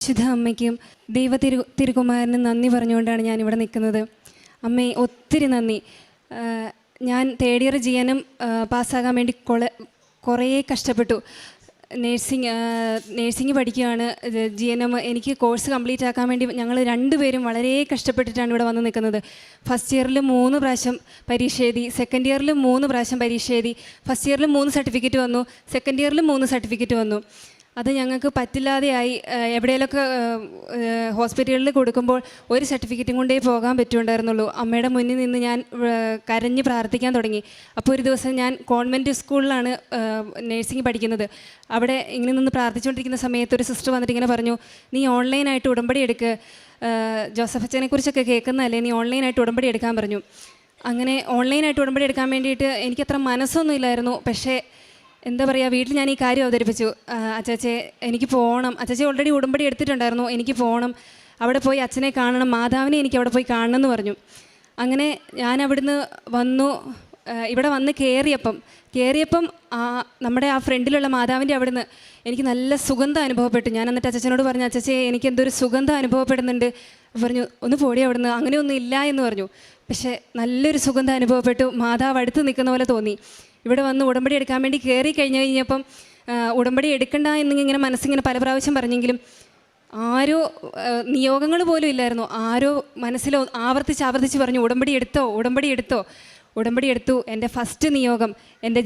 ശുദ്ധ അമ്മയ്ക്കും തിരുകുമാരനും നന്ദി പറഞ്ഞുകൊണ്ടാണ് ഞാനിവിടെ നിൽക്കുന്നത്. അമ്മേ, ഒത്തിരി നന്ദി. ഞാൻ തേർഡ് ഇയർ GNM പാസ്സാകാൻ വേണ്ടി കുറേ കഷ്ടപ്പെട്ടു. നേഴ്സിംഗ് പഠിക്കുകയാണ്. GNM എനിക്ക് കോഴ്സ് കംപ്ലീറ്റ് ആക്കാൻ വേണ്ടി ഞങ്ങൾ രണ്ടുപേരും വളരെ കഷ്ടപ്പെട്ടിട്ടാണ് ഇവിടെ വന്ന് നിൽക്കുന്നത്. ഫസ്റ്റ് ഇയറിൽ 3 പ്രാവശ്യം പരീക്ഷ എഴുതി, സെക്കൻഡ് ഇയറിൽ 3 പ്രാവശ്യം പരീക്ഷ എഴുതി. ഫസ്റ്റ് ഇയറിൽ 3 സർട്ടിഫിക്കറ്റ് വന്നു, സെക്കൻഡ് ഇയറിൽ 3 സർട്ടിഫിക്കറ്റ് വന്നു. അത് ഞങ്ങൾക്ക് പറ്റില്ലാതെയായി. എവിടെയെങ്കിലുമൊക്കെ ഹോസ്പിറ്റലിൽ കൊടുക്കുമ്പോൾ ഒരു സർട്ടിഫിക്കറ്റും കൊണ്ടേ പോകാൻ പറ്റുണ്ടായിരുന്നുള്ളൂ. അമ്മയുടെ മുന്നിൽ നിന്ന് ഞാൻ കരഞ്ഞ് പ്രാർത്ഥിക്കാൻ തുടങ്ങി. അപ്പോൾ ഒരു ദിവസം ഞാൻ കോൺവെൻറ്റ് സ്കൂളിലാണ് നേഴ്സിംഗ് പഠിക്കുന്നത്. അവിടെ ഇങ്ങനെ നിന്ന് പ്രാർത്ഥിച്ചുകൊണ്ടിരിക്കുന്ന സമയത്ത് ഒരു സിസ്റ്റർ വന്നിട്ട് ഇങ്ങനെ പറഞ്ഞു, നീ ഓൺലൈനായിട്ട് ഉടമ്പടി എടുക്കുക, ജോസഫ് അച്ഛനെക്കുറിച്ചൊക്കെ കേൾക്കുന്നതല്ലേ, നീ ഓൺലൈനായിട്ട് ഉടമ്പടി എടുക്കാൻ പറഞ്ഞു. അങ്ങനെ ഓൺലൈനായിട്ട് ഉടമ്പടി എടുക്കാൻ വേണ്ടിയിട്ട് എനിക്കത്ര മനസ്സൊന്നും ഇല്ലായിരുന്നു. പക്ഷേ എന്താ പറയുക, വീട്ടിൽ ഞാൻ ഈ കാര്യം അവതരിപ്പിച്ചു. അച്ചാച്ചേ, എനിക്ക് പോകണം. അച്ചാച്ചേ ഓൾറെഡി ഉടമ്പടി എടുത്തിട്ടുണ്ടായിരുന്നു. എനിക്ക് പോകണം, അവിടെ പോയി അച്ഛനെ കാണണം, മാതാവിനെ എനിക്ക് അവിടെ പോയി കാണണം എന്ന് പറഞ്ഞു. അങ്ങനെ ഞാൻ അവിടുന്ന് വന്നു. ഇവിടെ വന്ന് കയറിയപ്പം നമ്മുടെ ആ ഫ്രണ്ടിലുള്ള മാതാവിൻ്റെ അവിടുന്ന് എനിക്ക് നല്ല സുഗന്ധം അനുഭവപ്പെട്ടു. ഞാൻ എന്നിട്ട് അച്ഛനോട് പറഞ്ഞു, അച്ഛച്ചേ എനിക്ക് എന്തൊരു സുഗന്ധം അനുഭവപ്പെടുന്നുണ്ട്. പറഞ്ഞു, ഒന്ന് പോടി അവിടുന്ന്, അങ്ങനെയൊന്നും ഇല്ല എന്ന് പറഞ്ഞു. പക്ഷേ നല്ലൊരു സുഗന്ധം അനുഭവപ്പെട്ടു. മാതാവ് അടുത്ത് നിൽക്കുന്ന പോലെ തോന്നി. ഇവിടെ വന്ന് ഉടമ്പടി എടുക്കാൻ വേണ്ടി കയറി കഴിഞ്ഞപ്പം ഉടമ്പടി എടുക്കണ്ട എന്നിങ്ങനെ മനസ്സിങ്ങനെ പല പ്രാവശ്യം പറഞ്ഞെങ്കിലും ആരോ നിയോഗങ്ങൾ പോലും ഇല്ലായിരുന്നു. ആരോ മനസ്സിൽ ആവർത്തിച്ച് പറഞ്ഞു, ഉടമ്പടി എടുത്തോ. ഉടമ്പടി എടുത്തു. എൻ്റെ ഫസ്റ്റ് നിയോഗം എൻ്റെ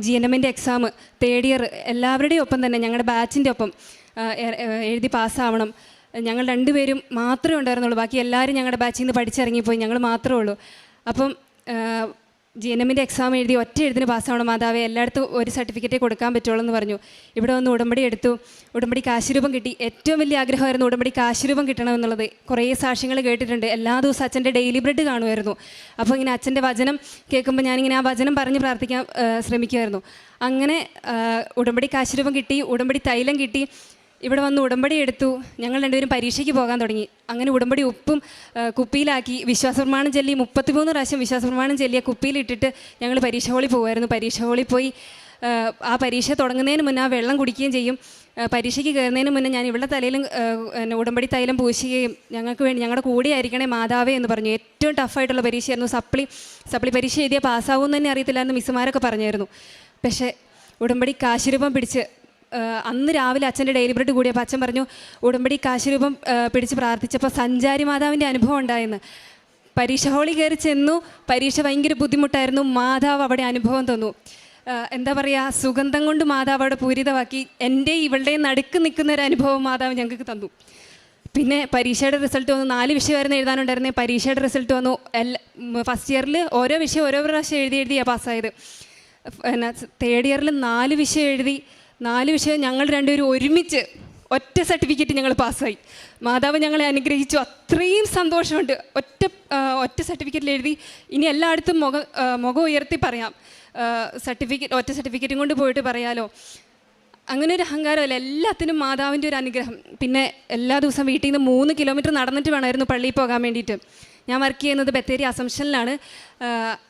GNM എക്സാം തേർഡ് ഇയർ എല്ലാവരുടെയും ഒപ്പം തന്നെ ഞങ്ങളുടെ ബാച്ചിൻ്റെ ഒപ്പം എഴുതി പാസ്സാവണം. ഞങ്ങൾ രണ്ടുപേരും മാത്രമേ ഉണ്ടായിരുന്നുള്ളൂ. ബാക്കി എല്ലാവരും ഞങ്ങളുടെ ബാച്ചിൽ നിന്ന് പഠിച്ചിറങ്ങിപ്പോയി. ഞങ്ങൾ മാത്രമേ ഉള്ളൂ. അപ്പം GNM എക്സാം എഴുതി ഒറ്റ എഴുത്തിന് പാസ്സാവണം മാതാവേ, എല്ലായിടത്തും ഒരു സർട്ടിഫിക്കറ്റേ കൊടുക്കാൻ പറ്റുള്ളൂ എന്ന് പറഞ്ഞു. ഇവിടെ വന്ന് ഉടമ്പടി എടുത്തു. ഉടമ്പടി കാശുരൂപം കിട്ടി. ഏറ്റവും വലിയ ആഗ്രഹമായിരുന്നു ഉടമ്പടി കാശുരൂപം കിട്ടണമെന്നുള്ളത്. കുറേ സാക്ഷ്യങ്ങൾ കേട്ടിട്ടുണ്ട്. എല്ലാ ദിവസവും അച്ഛൻ്റെ ഡെയിലി ബ്രെഡ് കാണുമായിരുന്നു. അപ്പോൾ ഇങ്ങനെ അച്ഛൻ്റെ വചനം കേൾക്കുമ്പോൾ ഞാനിങ്ങനെ ആ വചനം പറഞ്ഞ് പ്രാർത്ഥിക്കാൻ ശ്രമിക്കുമായിരുന്നു. അങ്ങനെ ഉടമ്പടി കാശുരൂപം കിട്ടി, ഉടമ്പടി തൈലം കിട്ടി. ഇവിടെ വന്ന് ഉടമ്പടി എടുത്തു. ഞങ്ങൾ രണ്ടുപേരും പരീക്ഷയ്ക്ക് പോകാൻ തുടങ്ങി. അങ്ങനെ ഉടമ്പടി ഉപ്പും കുപ്പിയിലാക്കി വിശ്വാസപ്രമാണം ചൊല്ലി 33 പ്രാവശ്യം വിശ്വാസപ്രമാണം ചൊല്ലിയ കുപ്പിയിലിട്ടിട്ട് ഞങ്ങൾ പരീക്ഷ ഹാളിൽ പോകുമായിരുന്നു. പരീക്ഷ ഹാളിൽ പോയി ആ പരീക്ഷ തുടങ്ങുന്നതിന് മുന്നേ ആ വെള്ളം കുടിക്കുകയും ചെയ്യും. പരീക്ഷയ്ക്ക് കയറുന്നതിന് മുന്നേ ഞാൻ ഇവിടെ തലയിലും ഉടമ്പടി തൈലം പൂശുകയും ഞങ്ങൾക്ക് വേണ്ടി ഞങ്ങളുടെ കൂടെ ആയിരിക്കണേ മാതാവേ എന്ന് പറഞ്ഞു. ഏറ്റവും ടഫായിട്ടുള്ള പരീക്ഷയായിരുന്നു. സപ്ലി പരീക്ഷ എഴുതിയാൽ പാസ്സാവുമെന്ന് തന്നെ അറിയത്തില്ല എന്ന് മിസ്സുമാരൊക്കെ പറഞ്ഞായിരുന്നു. പക്ഷേ ഉടമ്പടി കാശുരൂപം പിടിച്ച് അന്ന് രാവിലെ അച്ഛൻ്റെ ഡെയിലി ബ്രെഡ് കൂടിയപ്പോൾ അച്ഛൻ പറഞ്ഞു, ഉടമ്പടി കാശുരൂപം പിടിച്ച് പ്രാർത്ഥിച്ചപ്പോൾ സഞ്ചാരി മാതാവിൻ്റെ അനുഭവം ഉണ്ടായെന്ന്. പരീക്ഷ ഹാളിൽ കയറി ചെന്നു. പരീക്ഷ ഭയങ്കര ബുദ്ധിമുട്ടായിരുന്നു. മാതാവ് അവിടെ അനുഭവം തന്നു. എന്താ പറയുക, സുഗന്ധം കൊണ്ട് മാതാവ് അവിടെ പൂരിതമാക്കി. എൻ്റെ ഇവളുടെയും നടുക്ക് നിൽക്കുന്ന ഒരു അനുഭവം മാതാവ് ഞങ്ങൾക്ക് തന്നു. പിന്നെ പരീക്ഷയുടെ റിസൾട്ട് വന്നു. 4 വിഷയമായിരുന്നു എഴുതാനുണ്ടായിരുന്നത്. പരീക്ഷയുടെ റിസൾട്ട് വന്നു. ഫസ്റ്റ് ഇയറിൽ ഓരോ വിഷയം ഓരോ പ്രാവശ്യം എഴുതിയാണ് പാസ്സായത്. തേർഡ് ഇയറിൽ 4 വിഷയം എഴുതി. 4 വിഷയം ഞങ്ങൾ രണ്ടുപേരും ഒരുമിച്ച് ഒറ്റ സർട്ടിഫിക്കറ്റ് ഞങ്ങൾ പാസ്സായി. മാതാവ് ഞങ്ങളെ അനുഗ്രഹിച്ചു. അത്രയും സന്തോഷമുണ്ട്. ഒറ്റ സർട്ടിഫിക്കറ്റിൽ എഴുതി. ഇനി എല്ലായിടത്തും മുഖം ഉയർത്തി പറയാം. ഒറ്റ സർട്ടിഫിക്കറ്റും കൊണ്ട് പോയിട്ട് പറയാലോ. അങ്ങനെ ഒരു അഹങ്കാരമല്ല, എല്ലാത്തിനും മാതാവിൻ്റെ ഒരു അനുഗ്രഹം. പിന്നെ എല്ലാ ദിവസവും വീട്ടിൽ നിന്ന് 3 കിലോമീറ്റർ നടന്നിട്ട് വേണമായിരുന്നു പള്ളിയിൽ പോകാൻ വേണ്ടിയിട്ട്. ഞാൻ വർക്ക് ചെയ്യുന്നത് ബത്തേരി അസംഷനിലാണ്.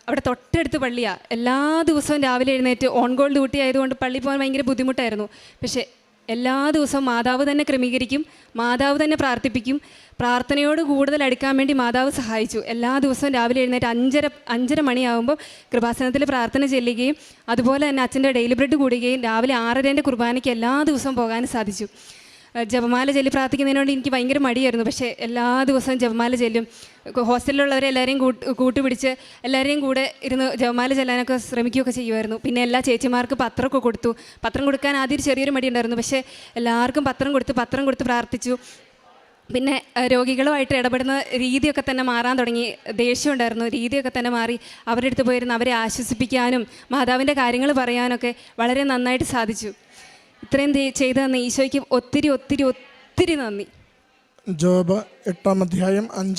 അവിടെ തൊട്ടടുത്ത് പള്ളിയാണ്. എല്ലാ ദിവസവും രാവിലെ എഴുന്നേറ്റ് ഓൺ ഗോൾ ഡ്യൂട്ടി ആയതുകൊണ്ട് പള്ളിയിൽ പോകാൻ ഭയങ്കര ബുദ്ധിമുട്ടായിരുന്നു. പക്ഷേ എല്ലാ ദിവസവും മാതാവ് തന്നെ ക്രമീകരിക്കും, മാതാവ് തന്നെ പ്രാർത്ഥിപ്പിക്കും. പ്രാർത്ഥനയോട് കൂടുതൽ അടുക്കാൻ വേണ്ടി മാതാവ് സഹായിച്ചു. എല്ലാ ദിവസവും രാവിലെ എഴുന്നേറ്റ് 5:30 മണിയാകുമ്പോൾ കൃപാസനത്തിൽ പ്രാർത്ഥന ചെല്ലുകയും അതുപോലെ തന്നെ അച്ഛൻ്റെ ഡെയിലി ബ്രെഡ് കൂടുകയും രാവിലെ 6:30 കുർബാനയ്ക്ക് എല്ലാ ദിവസവും പോകാൻ സാധിച്ചു. ജപമാല ചൊല്ലി പ്രാർത്ഥിക്കുന്നതിനോട് എനിക്ക് ഭയങ്കര മടിയായിരുന്നു. പക്ഷേ എല്ലാ ദിവസവും ജപമാല ചൊല്ലും. ഹോസ്റ്റലിലുള്ളവരെ എല്ലാവരെയും കൂട്ടുപിടിച്ച് എല്ലാവരെയും കൂടെ ഇരുന്ന് ജപമാല ചെല്ലാനൊക്കെ ശ്രമിക്കുകയൊക്കെ ചെയ്യുമായിരുന്നു. പിന്നെ എല്ലാ ചേച്ചിമാർക്ക് പത്രമൊക്കെ കൊടുത്തു. പത്രം കൊടുക്കാൻ ആദ്യം ഒരു ചെറിയൊരു മടിയുണ്ടായിരുന്നു. പക്ഷേ എല്ലാവർക്കും പത്രം കൊടുത്ത് പ്രാർത്ഥിച്ചു. പിന്നെ രോഗികളുമായിട്ട് ഇടപെടുന്ന രീതിയൊക്കെ തന്നെ മാറാൻ തുടങ്ങി. ദേഷ്യം ഉണ്ടായിരുന്നു, രീതിയൊക്കെ തന്നെ മാറി. അവരുടെ അടുത്ത് പോയിരുന്ന് അവരെ ആശ്വസിപ്പിക്കാനും മാതാവിൻ്റെ കാര്യങ്ങൾ പറയാനൊക്കെ വളരെ നന്നായിട്ട് സാധിച്ചു. ഇത്രയും ചെയ്തു തന്ന ഈശോയ്ക്ക് ഒത്തിരി നന്ദി. ജോബ് 8-ാം അധ്യായം 5